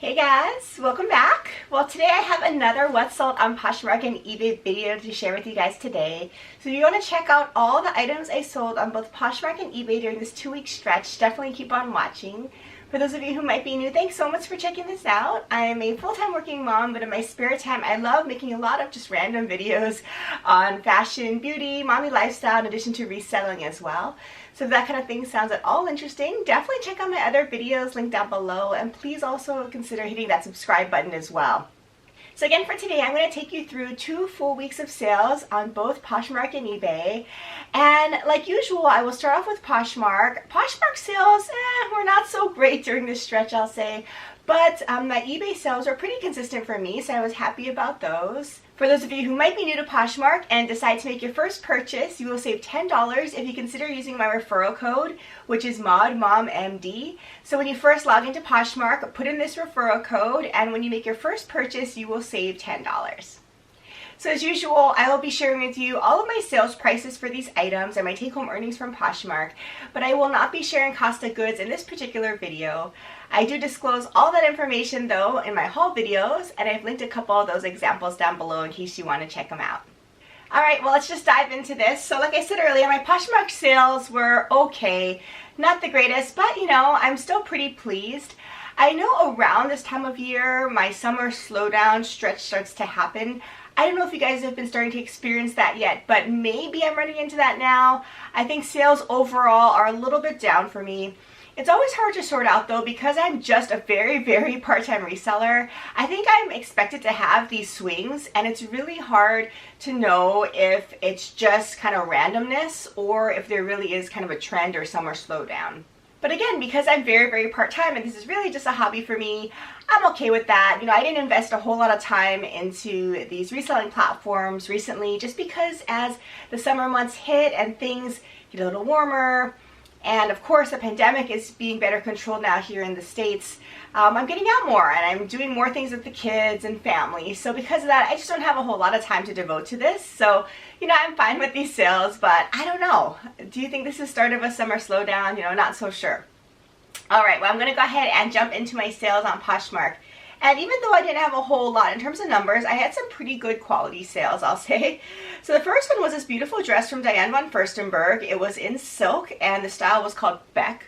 Hey guys, welcome back. Well, today I have another What's Sold on Poshmark and eBay video to share with you guys today. So if you want to check out all the items I sold on both Poshmark and eBay during this 2-week stretch, definitely keep on watching. For those of you who might be new, thanks so much for checking this out. I'm a full-time working mom, but in my spare time, I love making a lot of just random videos on fashion, beauty, mommy lifestyle, in addition to reselling as well. So if that kind of thing sounds at all interesting, definitely check out my other videos linked down below, and please also consider hitting that subscribe button as well. So again, for today, I'm going to take you through 2 full weeks of sales on both Poshmark and eBay. And like usual, I will start off with Poshmark. Poshmark sales were not so great during this stretch, I'll say. But my eBay sales were pretty consistent for me, so I was happy about those. For those of you who might be new to Poshmark and decide to make your first purchase, you will save $10 if you consider using my referral code, which is MODMOMMD. So when you first log into Poshmark, put in this referral code, and when you make your first purchase, you will save $10. So as usual, I will be sharing with you all of my sales prices for these items and my take-home earnings from Poshmark, but I will not be sharing cost of goods in this particular video. I do disclose all that information though in my haul videos, and I've linked a couple of those examples down below in case you want to check them out. Alright, well, let's just dive into this. So like I said earlier, my Poshmark sales were okay, not the greatest, but you know, I'm still pretty pleased. I know around this time of year, my summer slowdown stretch starts to happen. I don't know if you guys have been starting to experience that yet, but maybe I'm running into that now. I think sales overall are a little bit down for me. It's always hard to sort out though, because I'm just a very part-time reseller. I think I'm expected to have these swings, and it's really hard to know if it's just kind of randomness or if there really is kind of a trend or summer slowdown. But again, because I'm very part-time and this is really just a hobby for me, I'm okay with that. You know, I didn't invest a whole lot of time into these reselling platforms recently just because as the summer months hit and things get a little warmer, and of course the pandemic is being better controlled now here in the States, I'm getting out more and I'm doing more things with the kids and family. So because of that, I just don't have a whole lot of time to devote to this. So, you know, I'm fine with these sales, but I don't know. Do you think this is the start of a summer slowdown? You know, not so sure. All right, well, I'm going to go ahead and jump into my sales on Poshmark. And even though I didn't have a whole lot in terms of numbers, I had some pretty good quality sales, I'll say. So the first one was this beautiful dress from Diane Von Furstenberg. It was in silk, and the style was called Beck.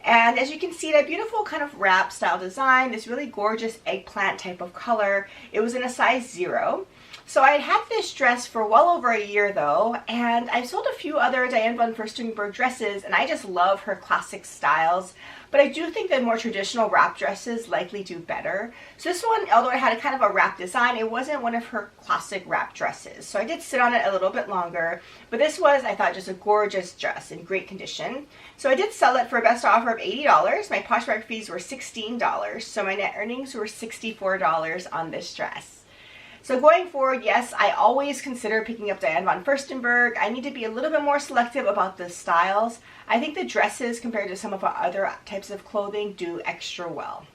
And as you can see, that beautiful kind of wrap style design, this really gorgeous eggplant type of color. It was in a size 0. So I had this dress for well over a year though, and I've sold a few other Diane Von Furstenberg dresses, and I just love her classic styles. But I do think that more traditional wrap dresses likely do better. So this one, although it had a kind of a wrap design, it wasn't one of her classic wrap dresses. So I did sit on it a little bit longer, but this was, I thought, just a gorgeous dress in great condition. So I did sell it for a best offer of $80. My Poshmark fees were $16, so my net earnings were $64 on this dress. So going forward, yes, I always consider picking up Diane Von Furstenberg. I need to be a little bit more selective about the styles. I think the dresses, compared to some of our other types of clothing, do extra well.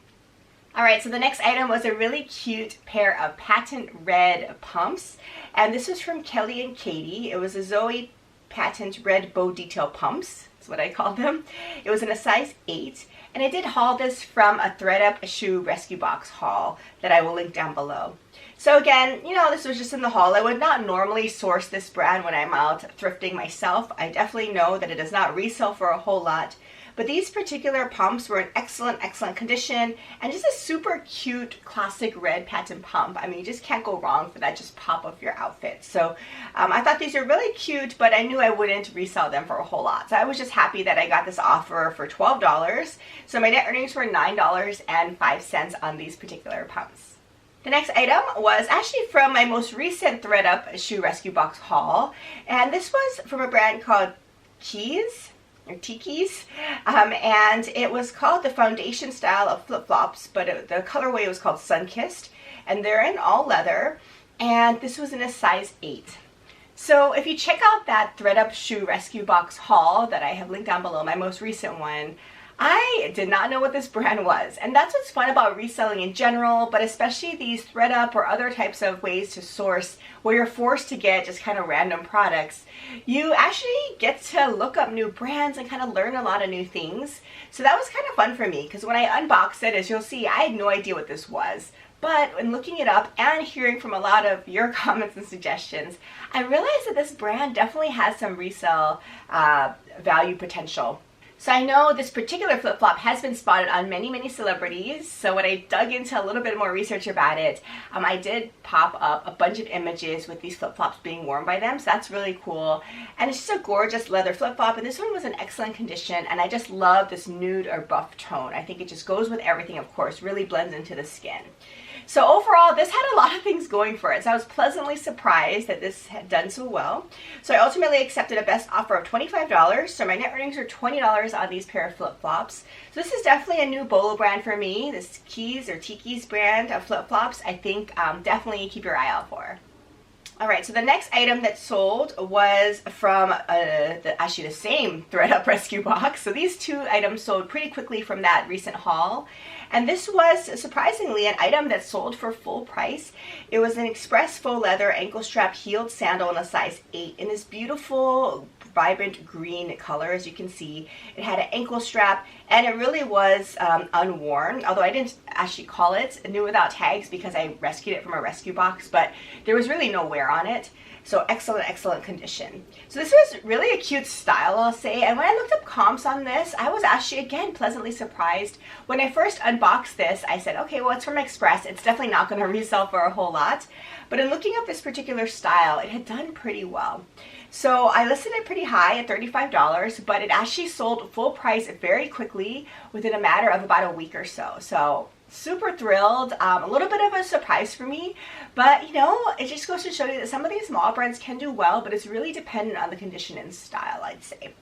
Alright, so the next item was a really cute pair of patent red pumps. And this was from Kelly and Katie. It was a Zoe patent red bow detail pumps. That's what I called them. It was in a size 8. And I did haul this from a ThredUp shoe rescue box haul that I will link down below. So again, you know, this was just in the haul. I would not normally source this brand when I'm out thrifting myself. I definitely know that it does not resell for a whole lot. But these particular pumps were in excellent condition, and just a super cute classic red patent pump. I mean, you just can't go wrong for that just pop of your outfit. So I thought these are really cute, but I knew I wouldn't resell them for a whole lot. So I was just happy that I got this offer for $12. So my net earnings were $9.05 on these particular pumps. The next item was actually from my most recent ThredUp shoe rescue box haul, and this was from a brand called Keys, or Tiki's, and it was called the foundation style of flip-flops, but the colorway was called Sunkissed, and they're in all leather, and this was in a size 8. So if you check out that ThredUp shoe rescue box haul that I have linked down below, my most recent one, I did not know what this brand was, and that's what's fun about reselling in general, but especially these ThreadUp or other types of ways to source where you're forced to get just kind of random products. You actually get to look up new brands and kind of learn a lot of new things. So that was kind of fun for me, because when I unboxed it, as you'll see, I had no idea what this was. But when looking it up and hearing from a lot of your comments and suggestions, I realized that this brand definitely has some resale value potential. So I know this particular flip-flop has been spotted on many celebrities. So when I dug into a little bit more research about it, I did pop up a bunch of images with these flip-flops being worn by them. So that's really cool. And it's just a gorgeous leather flip-flop. And this one was in excellent condition. And I just love this nude or buff tone. I think it just goes with everything, of course, really blends into the skin. So overall, this had a lot of things going for it. So I was pleasantly surprised that this had done so well. So I ultimately accepted a best offer of $25. So my net earnings are $20 on these pair of flip-flops. So this is definitely a new Bolo brand for me. This Keys or Tiki's brand of flip-flops, I think definitely keep your eye out for. Alright, so the next item that sold was from actually the same ThreadUp rescue box. So these two items sold pretty quickly from that recent haul. And this was surprisingly an item that sold for full price. It was an express faux leather ankle strap heeled sandal in a size 8 in this beautiful vibrant green color. As you can see, it had an ankle strap and it really was unworn, although I didn't actually call it new without tags because I rescued it from a rescue box, but there was really no wear on it. So excellent condition. So this was really a cute style, I'll say. And when I looked up comps on this, I was actually, again, pleasantly surprised. When I first unboxed this, I said, okay, well, it's from Express. It's definitely not going to resell for a whole lot. But in looking up this particular style, it had done pretty well. So I listed it pretty high at $35, but it actually sold full price very quickly within a matter of about a week or so. So super thrilled, a little bit of a surprise for me, but you know, it just goes to show you that some of these small brands can do well, but it's really dependent on the condition and style, I'd say.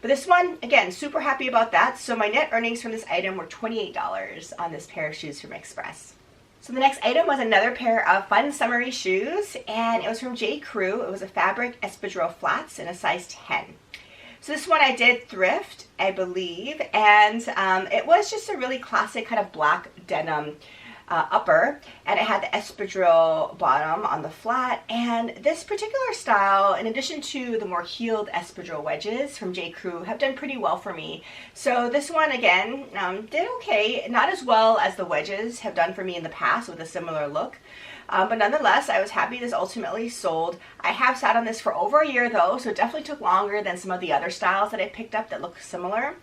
But this one, again, super happy about that. So my net earnings from this item were $28 on this pair of shoes from Express. So the next item was another pair of fun summery shoes, and it was from J. Crew. It was a fabric espadrille flats in a size 10. So this one I did thrift, I believe, and it was just a really classic kind of black denim upper, and it had the espadrille bottom on the flat. And this particular style, in addition to the more heeled espadrille wedges from J. Crew, have done pretty well for me. So this one, again, did okay. Not as well as the wedges have done for me in the past with a similar look. But nonetheless, I was happy this ultimately sold. I have sat on this for over a year though, so it definitely took longer than some of the other styles that I picked up that look similar.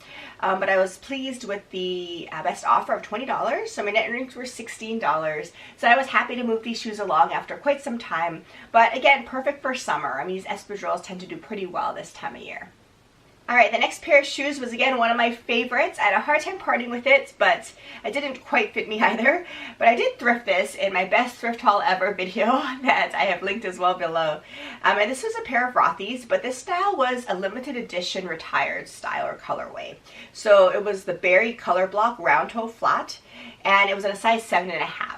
But I was pleased with the best offer of $20, so my net earnings were $16. So I was happy to move these shoes along after quite some time. But again, perfect for summer. I mean, these espadrilles tend to do pretty well this time of year. Alright, the next pair of shoes was again one of my favorites. I had a hard time parting with it, but it didn't quite fit me either. But I did thrift this in my best thrift haul ever video that I have linked as well below. And this was a pair of Rothys, but this style was a limited edition retired style or colorway. So it was the berry color block round toe flat, and it was in a size 7.5.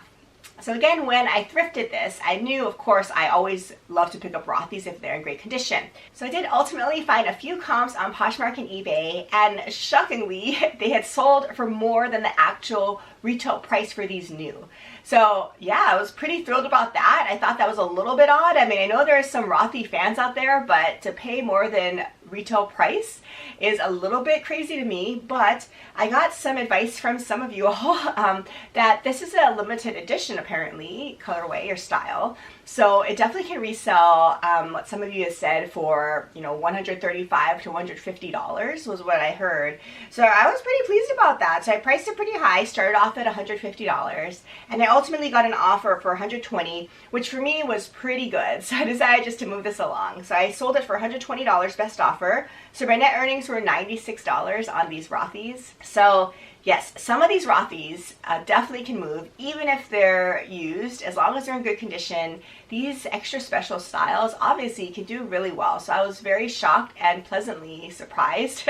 So again, when I thrifted this, I knew, of course, I always love to pick up Rothys if they're in great condition. So I did ultimately find a few comps on Poshmark and eBay, and shockingly, they had sold for more than the actual retail price for these new. So yeah, I was pretty thrilled about that. I thought that was a little bit odd. I mean, I know there are some Rothy fans out there, but to pay more than retail price is a little bit crazy to me. But I got some advice from some of you all that this is a limited edition, apparently, colorway or style. So it definitely can resell, what some of you have said, for, you know, $135 to $150 was what I heard. So I was pretty pleased about that. So I priced it pretty high, started off at $150, and I ultimately got an offer for $120, which for me was pretty good. So I decided just to move this along. So I sold it for $120 best offer. So my net earnings were $96 on these Rothys. So yes, some of these Rothys definitely can move, even if they're used, as long as they're in good condition. These extra special styles obviously can do really well. So I was very shocked and pleasantly surprised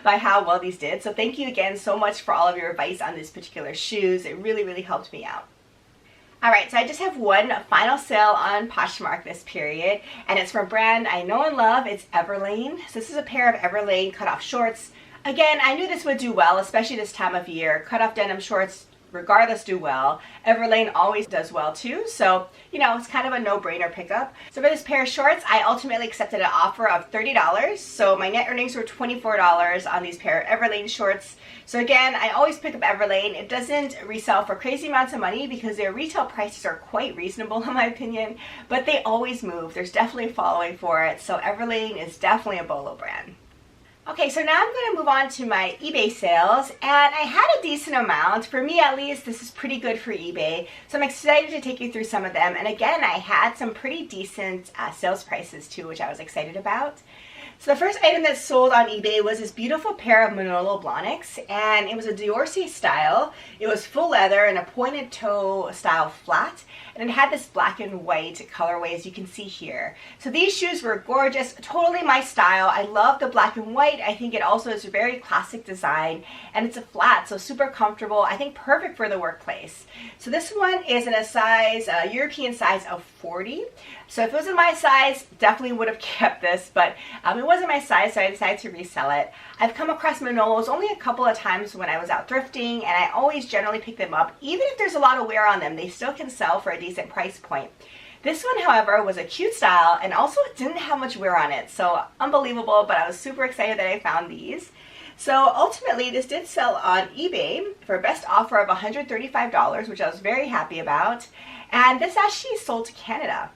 by how well these did. So thank you again so much for all of your advice on these particular shoes. It really helped me out. Alright, so I just have one final sale on Poshmark this period, and it's from a brand I know and love. It's Everlane. So this is a pair of Everlane cutoff shorts. Again, I knew this would do well, especially this time of year. Cut-off denim shorts regardless do well. Everlane always does well too, so you know, it's kind of a no-brainer pickup. So for this pair of shorts, I ultimately accepted an offer of $30, so my net earnings were $24 on these pair of Everlane shorts. So again, I always pick up Everlane. It doesn't resell for crazy amounts of money because their retail prices are quite reasonable in my opinion, but they always move. There's definitely a following for it, so Everlane is definitely a bolo brand. Okay, so now I'm going to move on to my eBay sales, and I had a decent amount. For me at least, this is pretty good for eBay, so I'm excited to take you through some of them. And again, I had some pretty decent sales prices too, which I was excited about. So the first item that sold on eBay was this beautiful pair of Manolo Blahniks, and it was a Diorcy style. It was full leather and a pointed toe style flat, and it had this black and white colorway as you can see here. So these shoes were gorgeous, totally my style. I love the black and white. I think it also is a very classic design, and it's a flat, so super comfortable. I think perfect for the workplace. So this one is in a size, European size of 40. So if it was in my size, definitely would have kept this, but it wasn't my size, so I decided to resell it. I've come across Manolos only a couple of times when I was out thrifting, and I always generally pick them up. Even if there's a lot of wear on them, they still can sell for a decent price point. This one, however, was a cute style, and also it didn't have much wear on it, so unbelievable, but I was super excited that I found these. So ultimately, this did sell on eBay for a best offer of $135, which I was very happy about, and this actually sold to Canada.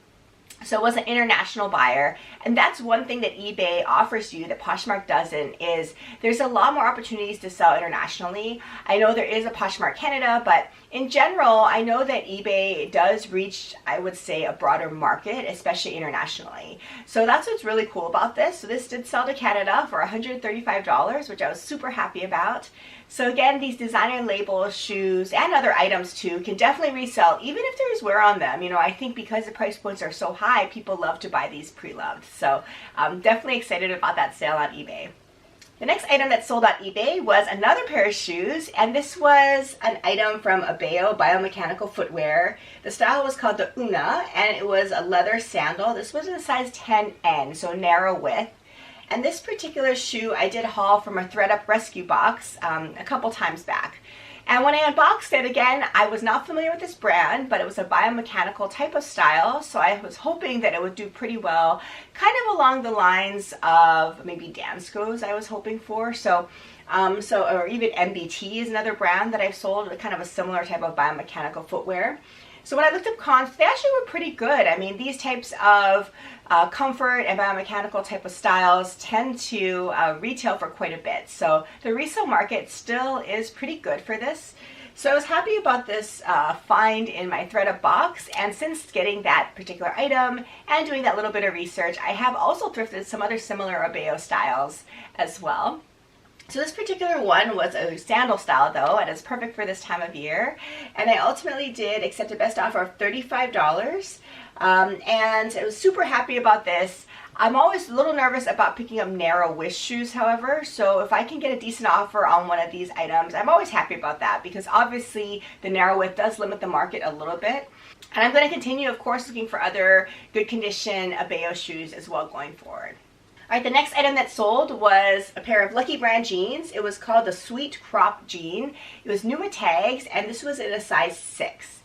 So it was an international buyer, and that's one thing that eBay offers you that Poshmark doesn't, is there's a lot more opportunities to sell internationally. I know there is a Poshmark Canada, but in general, I know that eBay does reach, I would say, a broader market, especially internationally. So that's what's really cool about this. So this did sell to Canada for $135, which I was super happy about. So again, these designer labels, shoes, and other items too can definitely resell, even if there's wear on them. You know, I think because the price points are so high, people love to buy these pre-loved. So I'm definitely excited about that sale on eBay. The next item that sold on eBay was another pair of shoes, and this was an item from Abeo Biomechanical Footwear. The style was called the Una, and it was a leather sandal. This was in a size 10N, so narrow width. And this particular shoe I did haul from a ThredUp rescue box a couple times back. And when I unboxed it, again, I was not familiar with this brand, but it was a biomechanical type of style, so I was hoping that it would do pretty well, kind of along the lines of maybe Dansko's I was hoping for. So or even MBT is another brand that I've sold, kind of a similar type of biomechanical footwear. So when I looked up comps, they actually were pretty good. I mean, these types of comfort and biomechanical type of styles tend to retail for quite a bit. So the resale market still is pretty good for this. So I was happy about this find in my ThredUp box, and since getting that particular item and doing that little bit of research, I have also thrifted some other similar Abeo styles as well. So this particular one was a sandal style though, and it's perfect for this time of year. And I ultimately did accept a best offer of $35. And I was super happy about this. I'm always a little nervous about picking up narrow width shoes, however, so if I can get a decent offer on one of these items, I'm always happy about that, because obviously the narrow width does limit the market a little bit. And I'm going to continue, of course, looking for other good condition Abeo shoes as well going forward. Alright, the next item that sold was a pair of Lucky Brand jeans. It was called the Sweet Crop Jean. It was new with tags, and this was in a size 6.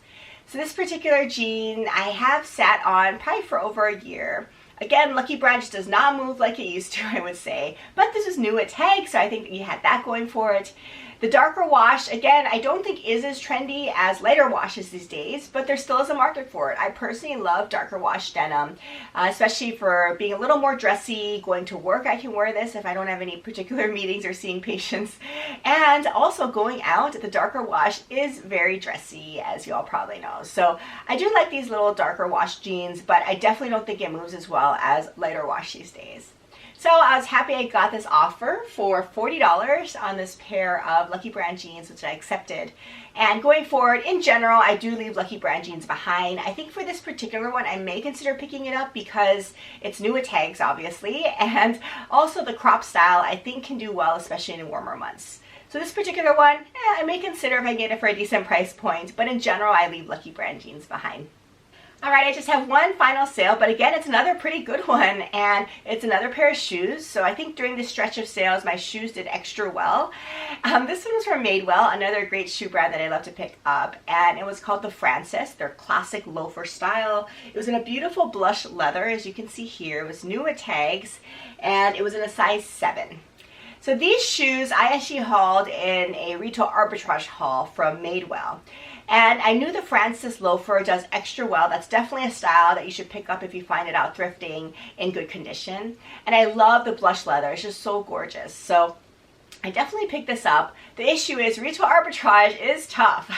So this particular jean I have sat on probably for over a year. Again, Lucky Brand just does not move like it used to, I would say. But this is new with tags, so I think that you had that going for it. The darker wash, again, I don't think is as trendy as lighter washes these days, but there still is a market for it. I personally love darker wash denim, especially for being a little more dressy. Going to work, I can wear this if I don't have any particular meetings or seeing patients. And also going out, the darker wash is very dressy, as you all probably know. So I do like these little darker wash jeans, but I definitely don't think it moves as well as lighter wash these days. So I was happy I got this offer for $40 on this pair of Lucky Brand jeans, which I accepted. And going forward, in general, I do leave Lucky Brand jeans behind. I think for this particular one, I may consider picking it up because it's new with tags, obviously. And also the crop style, I think can do well, especially in warmer months. So this particular one, I may consider if I get it for a decent price point. But in general, I leave Lucky Brand jeans behind. Alright, I just have one final sale, but again, it's another pretty good one, and it's another pair of shoes. So I think during this stretch of sales, my shoes did extra well. This one was from Madewell, another great shoe brand that I love to pick up, and it was called the Francis. They're classic loafer style. It was in a beautiful blush leather, as you can see here. It was new with tags, and it was in a size 7. So these shoes I actually hauled in a retail arbitrage haul from Madewell. And I knew the Francis loafer does extra well. That's definitely a style that you should pick up if you find it out thrifting in good condition. And I love the blush leather. It's just so gorgeous. So I definitely picked this up. The issue is retail arbitrage is tough.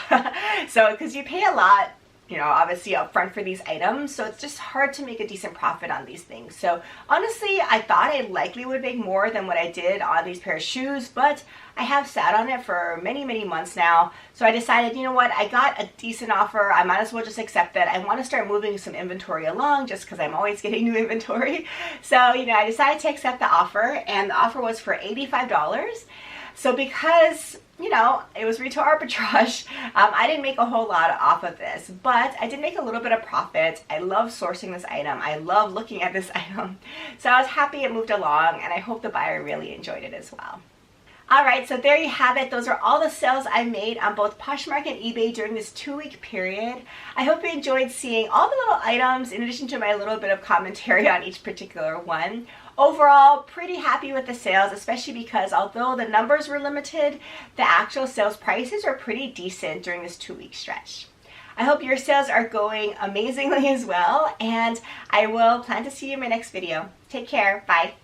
So because you pay a lot, you know, obviously up front for these items, so it's just hard to make a decent profit on these things. So honestly, I thought I likely would make more than what I did on these pair of shoes, but I have sat on it for many months now. So I decided, you know what, I got a decent offer, I might as well just accept it. I want to start moving some inventory along just because I'm always getting new inventory. So, you know, I decided to accept the offer, and the offer was for $85. So because, you know, it was retail arbitrage, I didn't make a whole lot off of this, but I did make a little bit of profit. I love sourcing this item. I love looking at this item. So I was happy it moved along, and I hope the buyer really enjoyed it as well. Alright, so there you have it. Those are all the sales I made on both Poshmark and eBay during this 2-week period. I hope you enjoyed seeing all the little items in addition to my little bit of commentary on each particular one. Overall, pretty happy with the sales, especially because although the numbers were limited, the actual sales prices are pretty decent during this 2-week stretch. I hope your sales are going amazingly as well, and I will plan to see you in my next video. Take care. Bye.